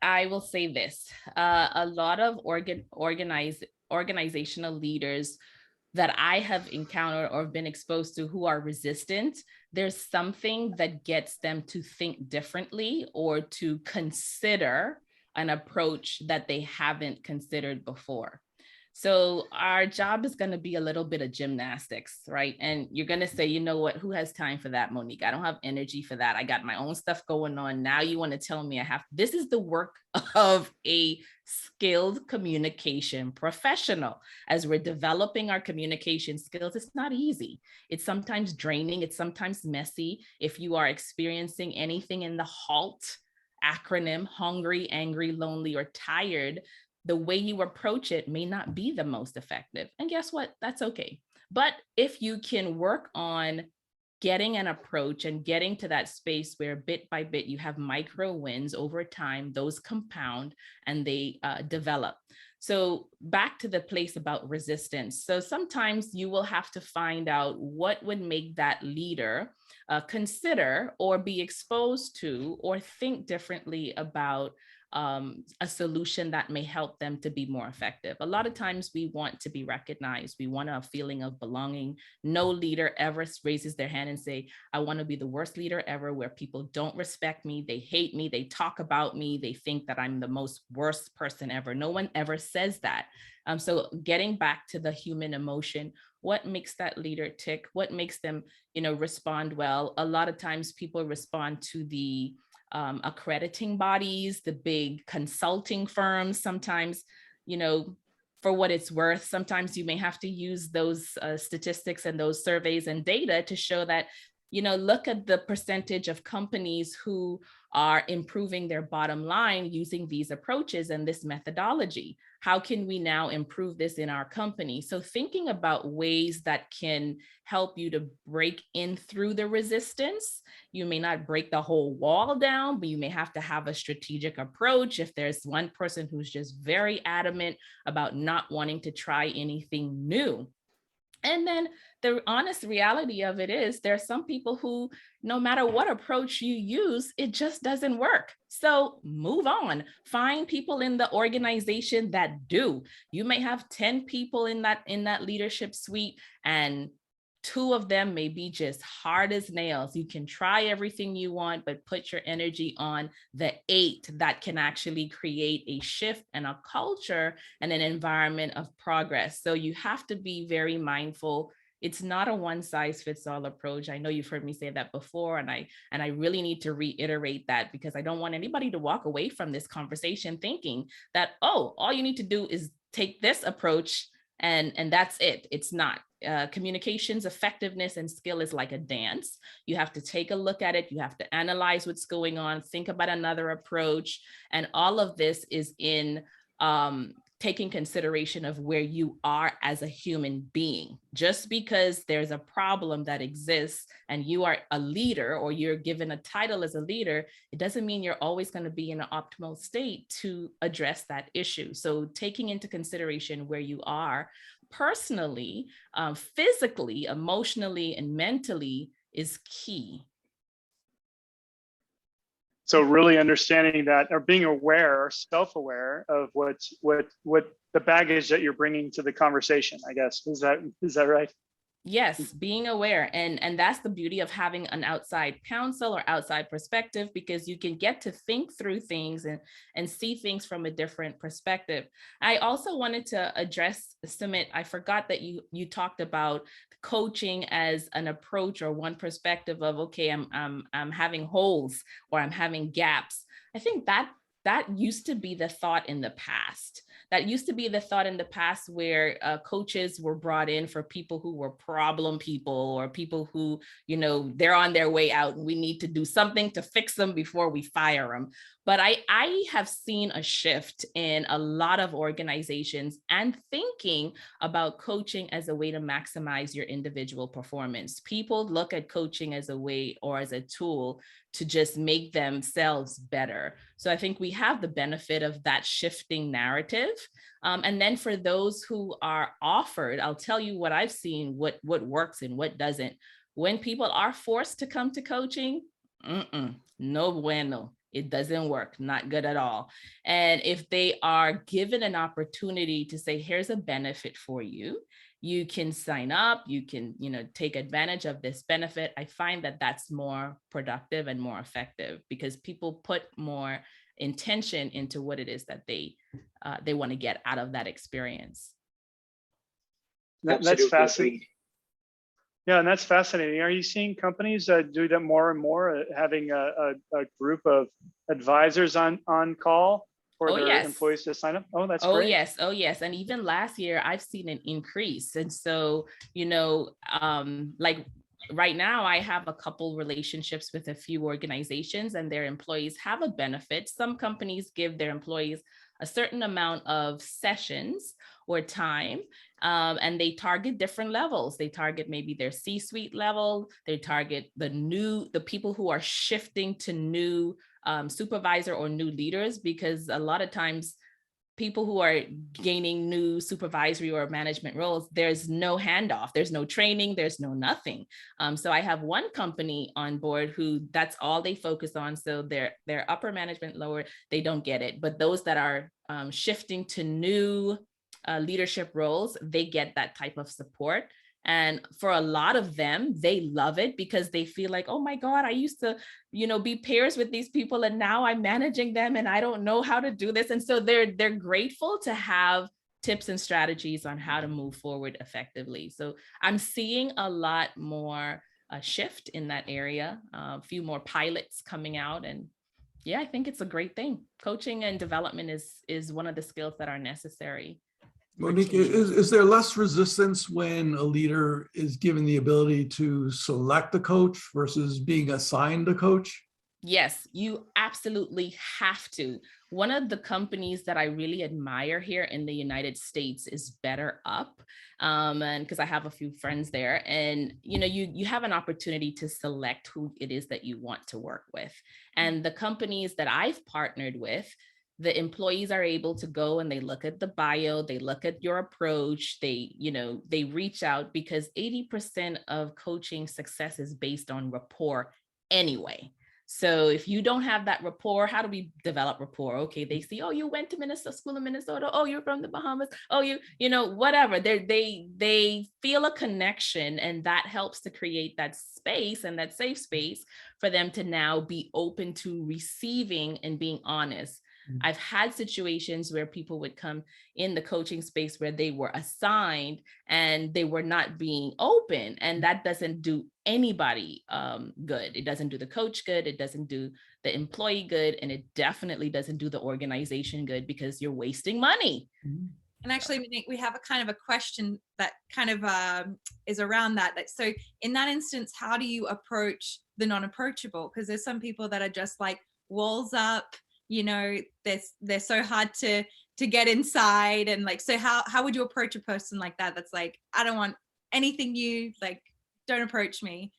I will say this, a lot of organizational leaders that I have encountered or been exposed to who are resistant, there's something that gets them to think differently or to consider an approach that they haven't considered before. So our job is going to be a little bit of gymnastics, right? And you're going to say, you know what, who has time for that, Monique? I don't have energy for that. I got my own stuff going on. Now you want to tell me I have, this is the work of a skilled communication professional. As we're developing our communication skills, it's not easy. It's sometimes draining. It's sometimes messy. If you are experiencing anything in the HALT acronym, hungry, angry, lonely, or tired, the way you approach it may not be the most effective. And guess what? That's okay. But if you can work on getting an approach and getting to that space where bit by bit you have micro wins over time, those compound and they develop. So back to the place about resistance. So sometimes you will have to find out what would make that leader consider or be exposed to or think differently about a solution that may help them to be more effective. A lot of times we want to be recognized. We want a feeling of belonging. No leader ever raises their hand and say, I want to be the worst leader ever, where people don't respect me. They hate me. They talk about me. They think that I'm the most worst person ever. No one ever says that. So getting back to the human emotion, what makes that leader tick? What makes them, respond well? A lot of times people respond to the accrediting bodies, the big consulting firms. Sometimes, for what it's worth, sometimes you may have to use those statistics and those surveys and data to show that, look at the percentage of companies who are improving their bottom line using these approaches and this methodology. How can we now improve this in our company? So thinking about ways that can help you to break in through the resistance. You may not break the whole wall down, but you may have to have a strategic approach. If there's one person who's just very adamant about not wanting to try anything new. And then the honest reality of it is there are some people who, no matter what approach you use, it just doesn't work. So move on. Find people in the organization that do. You may have 10 people in that leadership suite, and 2 of them may be just hard as nails. You can try everything you want, but put your energy on the 8 that can actually create a shift and a culture and an environment of progress. So you have to be very mindful. It's not a one size fits all approach. I know you've heard me say that before, and I really need to reiterate that, because I don't want anybody to walk away from this conversation thinking that, oh, all you need to do is take this approach and that's it. It's not. Communications effectiveness and skill is like a dance. You have to take a look at it. You have to analyze what's going on, think about another approach. And all of this is in taking consideration of where you are as a human being. Just because there's a problem that exists and you are a leader or you're given a title as a leader, it doesn't mean you're always going to be in an optimal state to address that issue. So taking into consideration where you are personally, physically, emotionally, and mentally is key. So really understanding that, or being aware or self-aware of what the baggage that you're bringing to the conversation, I guess. Is that right? Yes, being aware. And that's the beauty of having an outside counsel or outside perspective, because you can get to think through things and see things from a different perspective. I also wanted to address, Sumit, I forgot that you talked about coaching as an approach or one perspective of, okay, I'm having holes or I'm having gaps. I think that used to be the thought in the past. That used to be the thought in the past, where coaches were brought in for people who were problem people, or people who, they're on their way out and we need to do something to fix them before we fire them. But I have seen a shift in a lot of organizations and thinking about coaching as a way to maximize your individual performance. People look at coaching as a way or as a tool to just make themselves better. So I think we have the benefit of that shifting narrative. And then for those who are offered, I'll tell you what I've seen, what works and what doesn't. When people are forced to come to coaching, no bueno. It doesn't work, not good at all. And if they are given an opportunity to say, here's a benefit for you, you can sign up, you can, take advantage of this benefit. I find that that's more productive and more effective, because people put more intention into what it is that they want to get out of that experience. That's fascinating. Yeah, and that's fascinating. Are you seeing companies do that more and more, having a group of advisors on call for their employees to sign up? Oh, that's great. Oh, yes. And even last year, I've seen an increase. And so, like right now, I have a couple relationships with a few organizations, and their employees have a benefit. Some companies give their employees a certain amount of sessions or time, and they target different levels. They target maybe their C-suite level. They target the people who are shifting to new supervisor or new leaders, because a lot of times people who are gaining new supervisory or management roles, there's no handoff, there's no training, there's no nothing. So I have one company on board who that's all they focus on. So their upper management, lower, they don't get it. But those that are shifting to new leadership roles, they get that type of support. And for a lot of them, they love it, because they feel like, oh my God, I used to, be peers with these people, and now I'm managing them and I don't know how to do this. And so they're grateful to have tips and strategies on how to move forward effectively. So I'm seeing a lot more shift in that area, a few more pilots coming out. And yeah, I think it's a great thing. Coaching and development is one of the skills that are necessary. Monique, is there less resistance when a leader is given the ability to select a coach versus being assigned a coach? Yes, you absolutely have to. One of the companies that I really admire here in the United States is Better Up. And because I have a few friends there, and you have an opportunity to select who it is that you want to work with. And the companies that I've partnered with, the employees are able to go and they look at the bio, they look at your approach, they reach out, because 80% of coaching success is based on rapport anyway. So if you don't have that rapport, how do we develop rapport? Okay, they see, oh, you went to school in Minnesota. Oh, you're from the Bahamas. Oh, whatever. They feel a connection, and that helps to create that space and that safe space for them to now be open to receiving and being honest. I've had situations where people would come in the coaching space where they were assigned and they were not being open, and that doesn't do anybody good. It doesn't do the coach good, it doesn't do the employee good, and it definitely doesn't do the organization good, because you're wasting money. And actually, Monique, we have a kind of a question that kind of is around that. So in that instance, how do you approach the non-approachable? Because there's some people that are just like walls up, they're so hard to get inside, and like, so how would you approach a person like that that's like, I don't want anything new, like, don't approach me?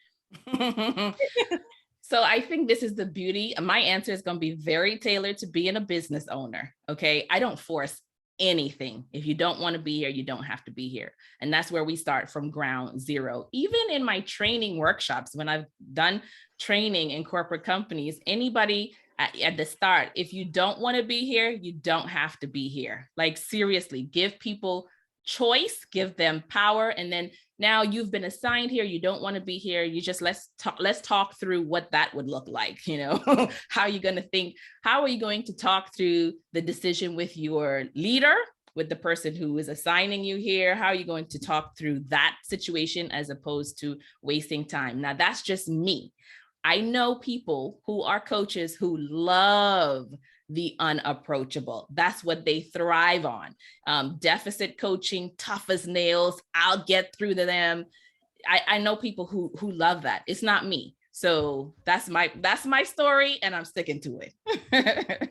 So I think this is the beauty. My answer is going to be very tailored to being a business owner. Okay, I don't force anything. If you don't want to be here, you don't have to be here. And that's where we start from ground zero. Even in my training workshops, when I've done training in corporate companies, anybody, at the start, if you don't want to be here, you don't have to be here. Like, seriously, give people choice, give them power. And then now you've been assigned here, you don't want to be here, you just let's talk through what that would look like. How are you going to think, how are you going to talk through the decision with your leader, with the person who is assigning you here? How are you going to talk through that situation as opposed to wasting time? Now, that's just me. I know people who are coaches who love the unapproachable. That's what they thrive on. Deficit coaching, tough as nails, I'll get through to them. I know people who love that. It's not me. So that's my story, and I'm sticking to it.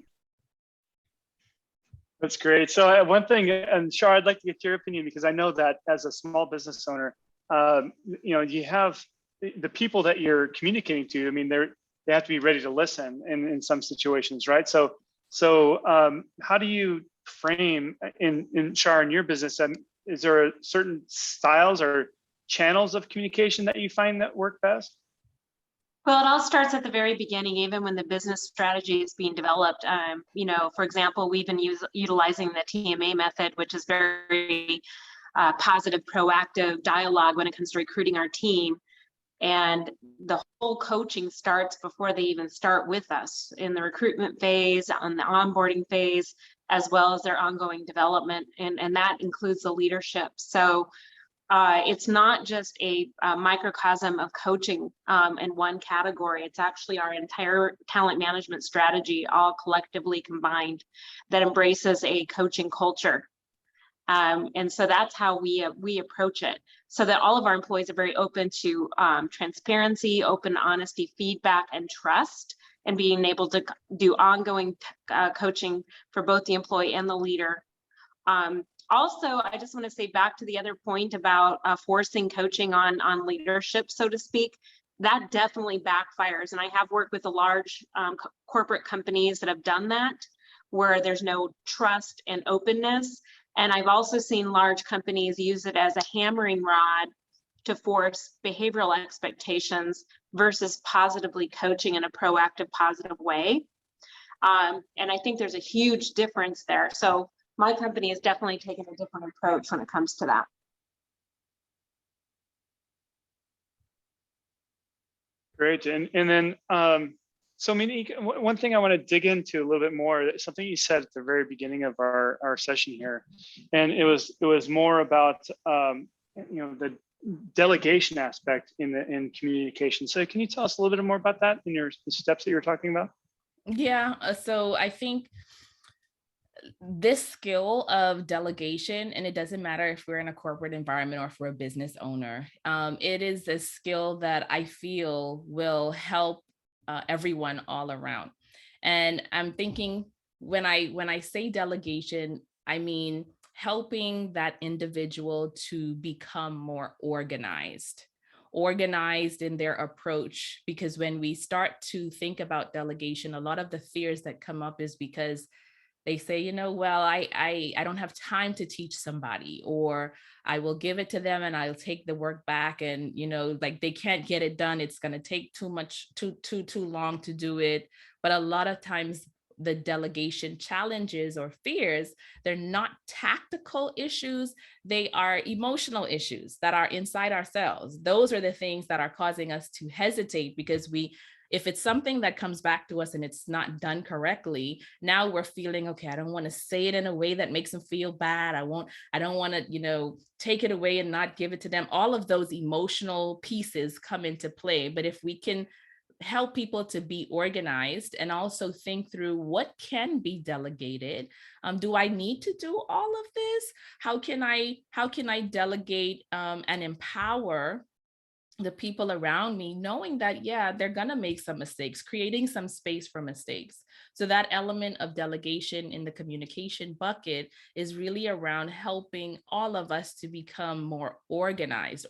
That's great. So one thing, and Shar, I'd like to get your opinion, because I know that as a small business owner, you have the people that you're communicating to. I mean, they have to be ready to listen in some situations, right? So how do you frame in Shar, in your business? Is there certain styles or channels of communication that you find that work best? Well, it all starts at the very beginning, even when the business strategy is being developed. For example, we've been utilizing the TMA method, which is very positive, proactive dialogue when it comes to recruiting our team. And the whole coaching starts before they even start with us, in the recruitment phase, on the onboarding phase, as well as their ongoing development. And that includes the leadership. So it's not just a microcosm of coaching in one category. It's actually our entire talent management strategy, all collectively combined, that embraces a coaching culture. And so that's how we approach it, so that all of our employees are very open to transparency, open honesty, feedback, and trust, and being able to do ongoing coaching for both the employee and the leader. Also, I just want to say, back to the other point about forcing coaching on leadership, so to speak, that definitely backfires. And I have worked with the large corporate companies that have done that, where there's no trust and openness. And I've also seen large companies use it as a hammering rod to force behavioral expectations versus positively coaching in a proactive, positive way. And I think there's a huge difference there. So my company has definitely taken a different approach when it comes to that. Great. And then, so Monique, one thing I want to dig into a little bit more, something you said at the very beginning of our session here, and it was more about the delegation aspect in communication. So can you tell us a little bit more about that in the steps that you were talking about? Yeah. So I think this skill of delegation, and it doesn't matter if we're in a corporate environment or if we're a business owner, it is a skill that I feel will help everyone all around. And I'm thinking, when I say delegation, I mean helping that individual to become more organized in their approach. Because when we start to think about delegation, a lot of the fears that come up is because they say, well, I don't have time to teach somebody, or I will give it to them and I'll take the work back, and like they can't get it done. It's going to take too long to do it. But a lot of times the delegation challenges or fears, they're not tactical issues. They are emotional issues that are inside ourselves. Those are the things that are causing us to hesitate, because if it's something that comes back to us and it's not done correctly, now we're feeling, okay, I don't want to say it in a way that makes them feel bad. I don't want to, take it away and not give it to them. All of those emotional pieces come into play. But if we can help people to be organized and also think through what can be delegated. Do I need to do all of this? How can I delegate and empower the people around me, knowing that, yeah, they're going to make some mistakes, creating some space for mistakes. So that element of delegation in the communication bucket is really around helping all of us to become more organized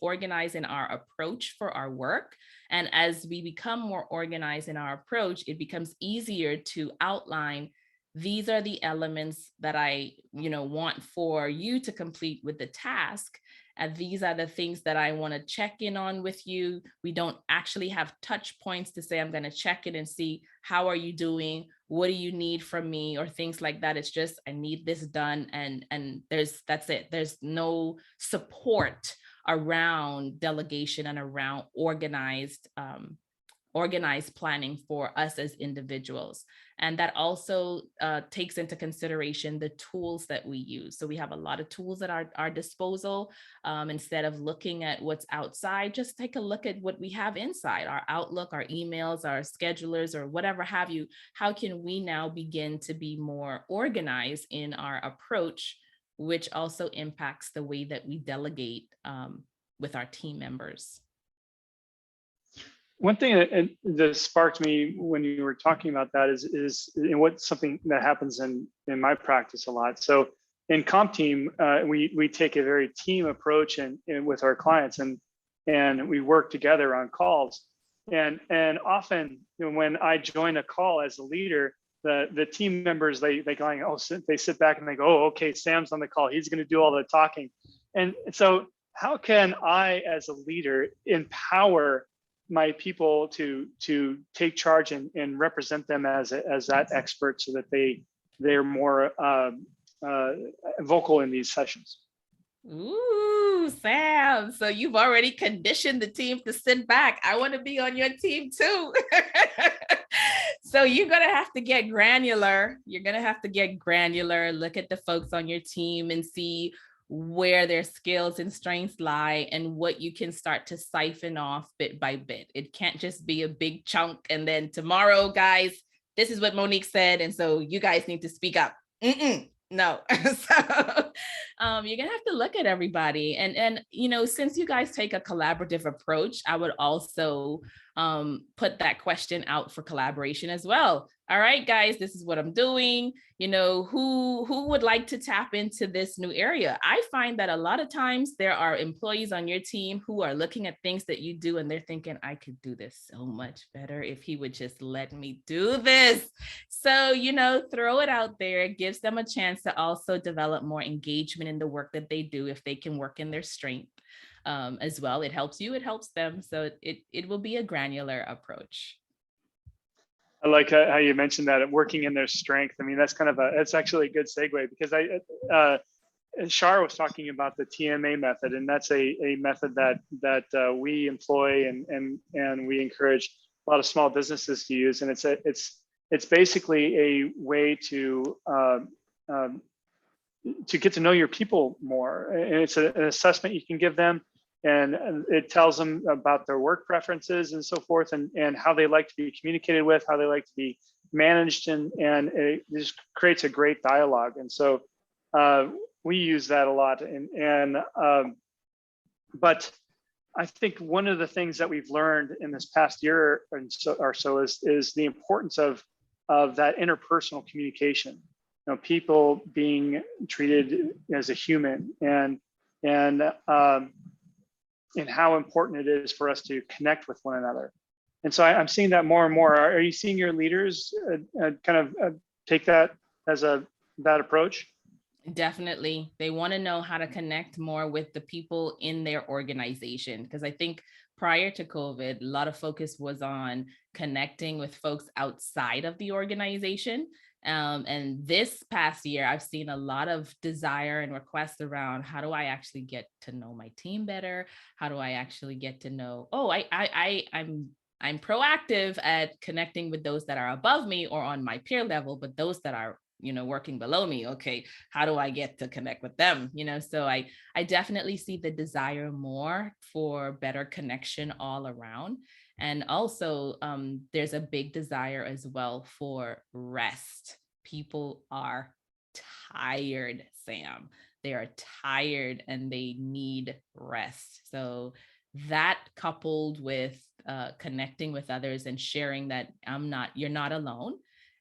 in our approach for our work. And as we become more organized in our approach, it becomes easier to outline, these are the elements that I, want for you to complete with the task. And these are the things that I want to check in on with you. We don't actually have touch points to say, I'm going to check it and see, how are you doing? What do you need from me, or things like that. It's just, I need this done. And that's it. There's no support around delegation and around organized planning for us as individuals. And that also takes into consideration the tools that we use. So we have a lot of tools at our disposal. Instead of looking at what's outside, just take a look at what we have inside, our Outlook, our emails, our schedulers, or whatever have you. How can we now begin to be more organized in our approach, which also impacts the way that we delegate with our team members? One thing that sparked me when you were talking about that is what's something that happens in my practice a lot. So in comp team, we take a very team approach and with our clients, and we work together on calls. And often, when I join a call as a leader, the team members they sit back and they go, oh, okay, Sam's on the call, he's going to do all the talking. And so how can I, as a leader, empower my people to take charge and represent them as that expert, so that they're more vocal in these sessions? Ooh, Sam. So you've already conditioned the team to sit back. I want to be on your team too. So you're going to have to get granular. Look at the folks on your team and see where their skills and strengths lie, and what you can start to siphon off bit by bit. It can't just be a big chunk and then tomorrow, guys, this is what Monique said, and so you guys need to speak up. No. So you're gonna have to look at everybody, and since you guys take a collaborative approach, I would also put that question out for collaboration as well. All right, guys, this is what I'm doing. Who would like to tap into this new area? I find that a lot of times there are employees on your team who are looking at things that you do and they're thinking, I could do this so much better if he would just let me do this. So, throw it out there. It gives them a chance to also develop more engagement in the work that they do if they can work in their strength as well. It helps you, it helps them. So it will be a granular approach. I like how you mentioned that, working in their strength. I mean, that's actually a good segue, because Shar was talking about the TMA method, and that's a method that we employ and we encourage a lot of small businesses to use. And it's basically a way to get to know your people more. And it's an assessment you can give them, and it tells them about their work preferences and so forth, and how they like to be communicated with, how they like to be managed, and it just creates a great dialogue. And so we use that a lot. But I think one of the things that we've learned in this past year or so is the importance of that interpersonal communication. People being treated as a human, and how important it is for us to connect with one another. And so I'm seeing that more and more. Are you seeing your leaders take that as that approach? Definitely. They want to know how to connect more with the people in their organization, because I think prior to COVID, a lot of focus was on connecting with folks outside of the organization. And this past year, I've seen a lot of desire and requests around, how do I actually get to know my team better? How do I actually get to know, I'm proactive at connecting with those that are above me or on my peer level, but those that are working below me, okay, how do I get to connect with them? So I definitely see the desire more for better connection all around. And also there's a big desire as well for rest. People are tired, Sam. They are tired and they need rest. So that, coupled with connecting with others and sharing that you're not alone,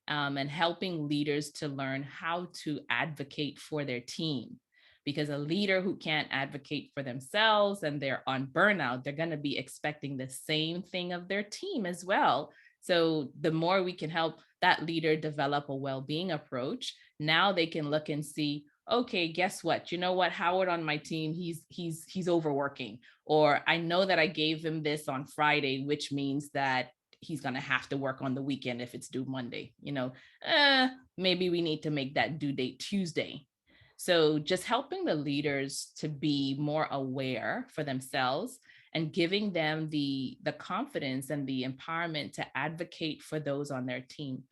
and helping leaders to learn how to advocate for their team. Because a leader who can't advocate for themselves and they're on burnout, they're going to be expecting the same thing of their team as well. So the more we can help that leader develop a well-being approach, now they can look and see, okay, guess what? You know what? Howard on my team, he's overworking, or I know that I gave him this on Friday, which means that he's going to have to work on the weekend if it's due Monday. Maybe we need to make that due date Tuesday. So just helping the leaders to be more aware for themselves and giving them the confidence and the empowerment to advocate for those on their team.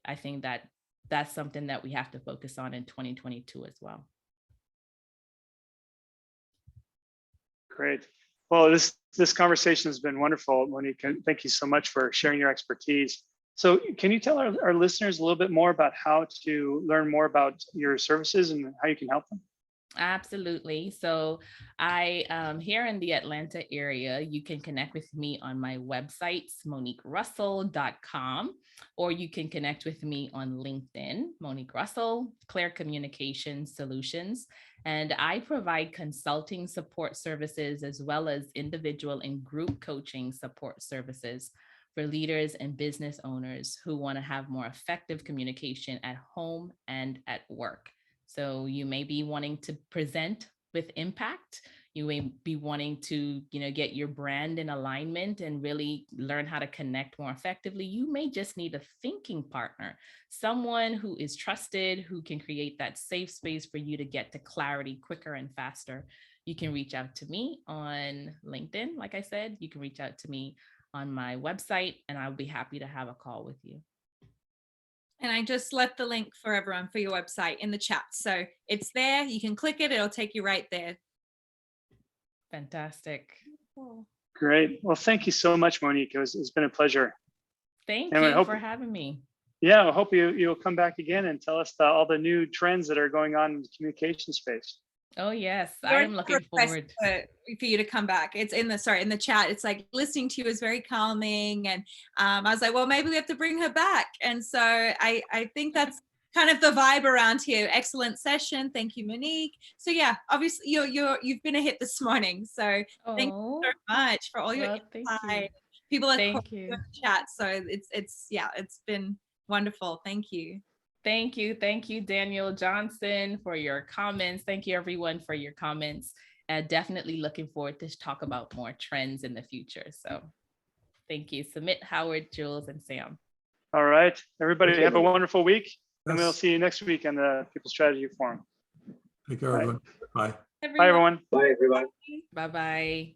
I think that that's something that we have to focus on in 2022 as well. Great. Well, this conversation has been wonderful, Monique. And thank you so much for sharing your expertise. So can you tell our listeners a little bit more about how to learn more about your services and how you can help them? Absolutely. So I here in the Atlanta area, you can connect with me on my website, moniquerussell.com, or you can connect with me on LinkedIn, Monique Russell, Clear Communication Solutions. And I provide consulting support services as well as individual and group coaching support services for leaders and business owners who want to have more effective communication at home and at work. So you may be wanting to present with impact. You may be wanting to, get your brand in alignment and really learn how to connect more effectively. You may just need a thinking partner, someone who is trusted, who can create that safe space for you to get to clarity quicker and faster. You can reach out to me on LinkedIn. Like I said, you can reach out to me on my website, and I'll be happy to have a call with you. And I just left the link for everyone for your website in the chat. So it's there. You can click it. It'll take you right there. Fantastic. Great. Well, thank you so much, Monique. It's been a pleasure. Thank you for having me. Yeah, I hope you'll come back again and tell us all the new trends that are going on in the communication space. Oh yes, I am looking forward for you to come back. It's in the chat. It's like listening to you is very calming, and I was like, well, maybe we have to bring her back. And so I think that's kind of the vibe around here. Excellent session. Thank you, Monique. So yeah, obviously you've been a hit this morning. So thank you so much for all your insight. People are in the chat. So it's been wonderful. Thank you. Thank you. Thank you, Daniel Johnson, for your comments. Thank you, everyone, for your comments. Definitely looking forward to talk about more trends in the future. So thank you, Sumit, Howard, Jules, and Sam. All right. Everybody have a wonderful week. And we'll see you next week on the People Strategy Forum. Take care, everyone. Bye. Bye, everyone. Bye, everyone. Bye-bye.